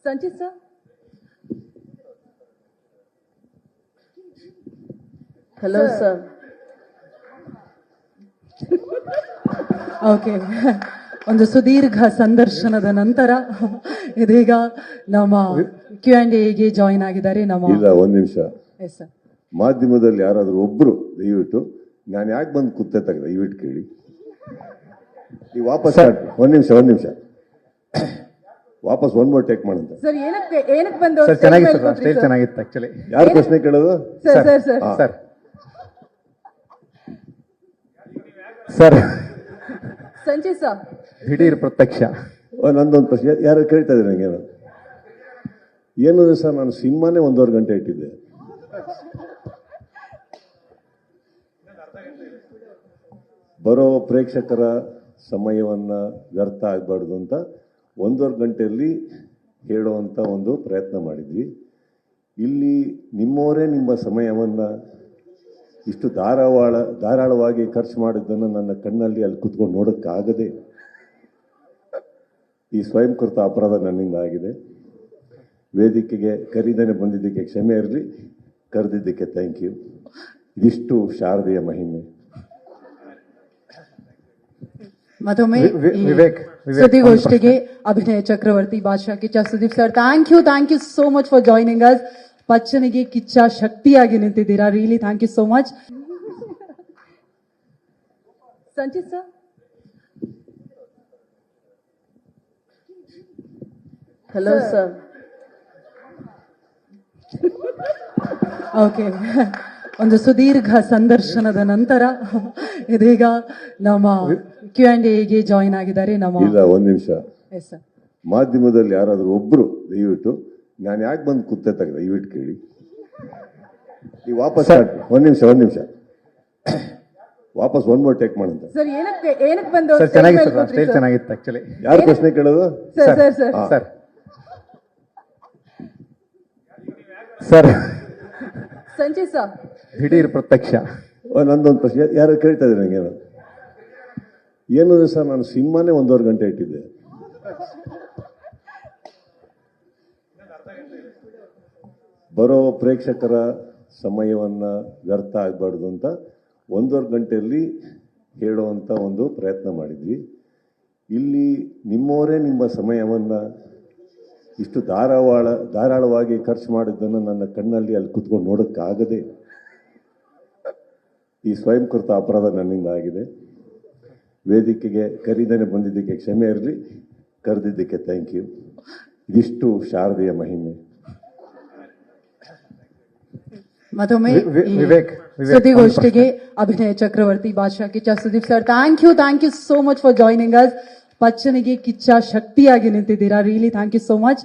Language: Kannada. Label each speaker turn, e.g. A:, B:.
A: Sanchit sir.
B: Hello sir.
C: Okay, ಒಂದು ಸುದೀರ್ಘ ಸಂದರ್ಶನದ ನಂತರ ಇದೀಗ ನಮ್ಮ Q&Aಗೆ ಜಾಯಿನ್ ಆಗಿದ್ದಾರೆ ನಮ್ಮ.
D: ಇಲ್ಲ, ಒಂದ್ ನಿಮಿಷ.
C: Yes sir.
D: ಮಾಧ್ಯಮದಲ್ಲಿ ಯಾರಾದ್ರೂ ಒಬ್ರು ದಯವಿಟ್ಟು ನಾನು ಯಾಕೆ ಬಂದು ಕೂತೆ ತೆಗೆದ ದಯವಿಟ್ಟು ಕೇಳಿ. ನೀವು ವಾಪಸ್ ಒಂದ್ ನಿಮಿಷ ವಾಪಸ್ ಒನ್ ಮೋರ್ ಟೇಕ್ ಮಾಡಂತ.
A: ಸರ್ ಏನಕ್ಕೆ ಬಂದು
E: ಸರ್ ಚೆನ್ನಾಗಿತ್ತು, ಸ್ಟೇಜ್ ಚೆನ್ನಾಗಿತ್ತು ಆಕ್ಚುಲಿ.
D: ಯಾರು ಪ್ರಶ್ನೆ ಕೇಳೋದು?
A: Sir sir sir
E: sir sir
A: Sanchit sir.
E: ದಿಢೀರ್ ಪ್ರತ್ಯಕ್ಷ.
D: ನಂದೊಂದು ಪ್ರಶ್ನೆ ಯಾರು ಕೇಳ್ತಾ ಇದ್ದಾರೆ ನನಗೇನು ಏನು ಸರ್, ನಾನು ಸಿನಿಮಾನೇ 1.5 ಗಂಟೆ ಇಟ್ಟಿದ್ದೆ. ಬರೋ ಪ್ರೇಕ್ಷಕರ ಸಮಯವನ್ನ ವ್ಯರ್ಥ ಆಗಬಾರ್ದು ಅಂತ 1.5 ಗಂಟೆಯಲ್ಲಿ ಹೇಳುವಂತ ಒಂದು ಪ್ರಯತ್ನ ಮಾಡಿದ್ವಿ. ಇಲ್ಲಿ ನಿಮ್ಮವರೇ ನಿಮ್ಮ ಸಮಯವನ್ನ ಇಷ್ಟು ಧಾರಾಳವಾಗಿ ಖರ್ಚು ಮಾಡಿದ್ದನ್ನು ನನ್ನ ಕಣ್ಣಲ್ಲಿ ಅಲ್ಲಿ ಕುತ್ಕೊಂಡು ನೋಡೋಕ್ಕಾಗದೆ ಈ ಸ್ವಯಂಕೃತ ಅಪರಾಧ ನನ್ನಿಂದ ಆಗಿದೆ. ವೇದಿಕೆಗೆ ಕರೀದೇನೆ ಬಂದಿದ್ದಕ್ಕೆ ಕ್ಷಮೆ ಇರಲಿ, ಕರೆದಿದ್ದಕ್ಕೆ ಥ್ಯಾಂಕ್ ಯು. ಇದಿಷ್ಟು ಶಾರದೆಯ ಮಹಿಮೆ.
C: ಮತ್ತೊಮ್ಮೆ
E: ವಿವೇಕ್
C: ಸುದ್ದಿಗೋಷ್ಠಿಗೆ ಅಭಿನಯ ಚಕ್ರವರ್ತಿ ಬಾದಶಾ Kichcha Sudeep sir, thank you so much for joining us. ಪಚ್ಚನಿಗೆ ಕಿಚ್ಚ ಶಕ್ತಿಯಾಗಿ ನಿಂತಿದ್ದೀರಾ. Really thank you so much.
A: Sanchith sir.
B: Hello sir.
C: Okay, ಒಂದು ಸುದೀರ್ಘ ಸಂದರ್ಶನದ ನಂತರ ಇದೀಗ ನಮ್ಮ Q&Aಗೆ ಜಾಯಿನ್ ಆಗಿದ್ದಾರೆ ನಮ್ಮ.
D: ಇಲ್ಲ, ಒಂದ್ ನಿಮಿಷ.
C: Yes sir.
D: ಮಾಧ್ಯಮದಲ್ಲಿ ಯಾರಾದ್ರೂ ಒಬ್ರು ದಯವಿಟ್ಟು ನಾನು ಯಾಕೆ ಬಂದು ಕೂತೆ ತೆಗೆದ ದಯವಿಟ್ಟು ಕೇಳಿ. ನೀವು ವಾಪಸ್ ಒಂದ್ ನಿಮಿಷ ವಾಪಸ್ ಒನ್ ಮೋರ್ ಟೇಕ್ ಮಾಡಂತ.
A: ಸರ್ ಏನಕ್ಕೆ ಬಂದು
E: ಸರ್ ಚೆನ್ನಾಗಿತ್ತು, ಸ್ಟೇಜ್ ಚೆನ್ನಾಗಿತ್ತು ಆಕ್ಚುಲಿ.
D: ಯಾರು ಪ್ರಶ್ನೆ ಕೇಳೋದು?
A: Sir sir sir
E: sir sir
A: Sanchit sir.
E: ದಿಢೀರ್ ಪ್ರತ್ಯಕ್ಷ.
D: ನಂದೊಂದು ಪ್ರಶ್ನೆ ಯಾರು ಕೇಳ್ತಾ ಇದ್ದಾರೆ ನನಗೇನು ಏನು ಸರ್, ನಾನು ಸಿನಿಮಾನೇ 1.5 ಗಂಟೆ ಇಟ್ಟಿದ್ದೆ. ಬರೋ ಪ್ರೇಕ್ಷಕರ ಸಮಯವನ್ನ ವ್ಯರ್ಥ ಆಗಬಾರ್ದು ಅಂತ 1.5 ಗಂಟೆಯಲ್ಲಿ ಹೇಳುವಂತ ಒಂದು ಪ್ರಯತ್ನ ಮಾಡಿದ್ವಿ. ಇಲ್ಲಿ ನಿಮ್ಮವರೇ ನಿಮ್ಮ ಸಮಯವನ್ನ ಇಷ್ಟು ಧಾರಾಳವಾಗಿ ಖರ್ಚು ಮಾಡಿದ್ದನ್ನು ನನ್ನ ಕಣ್ಣಲ್ಲಿ ಅಲ್ಲಿ ಕುತ್ಕೊಂಡು ನೋಡೋಕ್ಕಾಗದೆ ಈ ಸ್ವಯಂಕೃತ ಅಪರಾಧ ನನ್ನಿಂದ ಆಗಿದೆ. ವೇದಿಕೆಗೆ ಕರೀದೇನೆ ಬಂದಿದ್ದಕ್ಕೆ ಕ್ಷಮೆ ಇರಲಿ, ಕರೆದಿದ್ದಕ್ಕೆ ಥ್ಯಾಂಕ್ ಯು. ಇದಿಷ್ಟು ಶಾರದೆಯ ಮಹಿಮೆ.
C: ಮತ್ತೊಮ್ಮೆ
E: ವಿವೇಕ್
C: ಸುದ್ದಿಗೋಷ್ಠಿಗೆ ಅಭಿನಯ ಚಕ್ರವರ್ತಿ ಬಾದಶಾ Kichcha Sudeep sir, thank you so much for joining us. ಪಚ್ಚನಿಗೆ ಕಿಚ್ಚ ಶಕ್ತಿಯಾಗಿ ನಿಂತಿದ್ದೀರಾ. Really thank you so much.